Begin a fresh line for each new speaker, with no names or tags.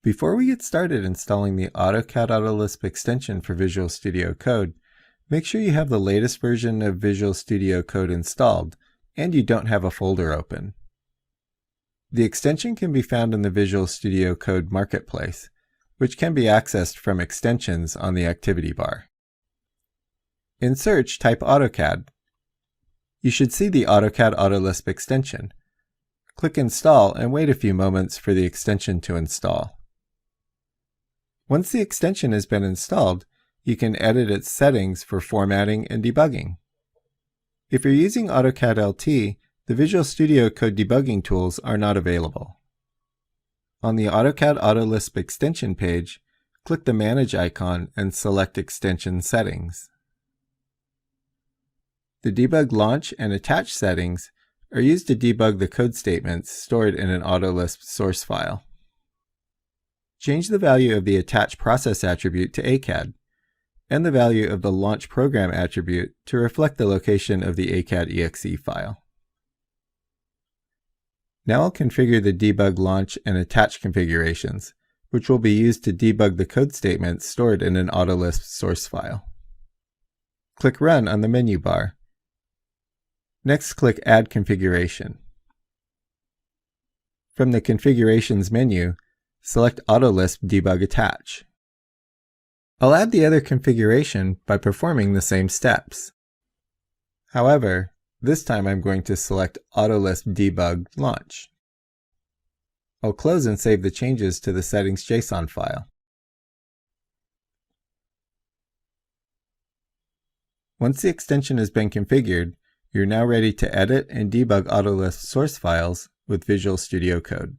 Before we get started installing the AutoCAD AutoLISP extension for Visual Studio Code, make sure you have the latest version of Visual Studio Code installed and you don't have a folder open. The extension can be found in the Visual Studio Code Marketplace, which can be accessed from Extensions on the activity bar. In Search, type AutoCAD. You should see the AutoCAD AutoLISP extension. Click Install and wait a few moments for the extension to install. Once the extension has been installed, you can edit its settings for formatting and debugging. If you're using AutoCAD LT, the Visual Studio Code debugging tools are not available. On the AutoCAD AutoLISP extension page, click the Manage icon and select Extension Settings. The Debug Launch and Attach settings are used to debug the code statements stored in an AutoLISP source file. Change the value of the Attach Process attribute to ACAD, and the value of the Launch Program attribute to reflect the location of the ACAD.exe file. Now I'll configure the Debug Launch and Attach configurations, which will be used to debug the code statements stored in an AutoLISP source file. Click Run on the menu bar. Next, click Add Configuration. From the Configurations menu, select AutoLISP Debug Attach. I'll add the other configuration by performing the same steps. However, this time I'm going to select AutoLISP Debug Launch. I'll close and save the changes to the settings JSON file. Once the extension has been configured, you're now ready to edit and debug AutoLISP source files with Visual Studio Code.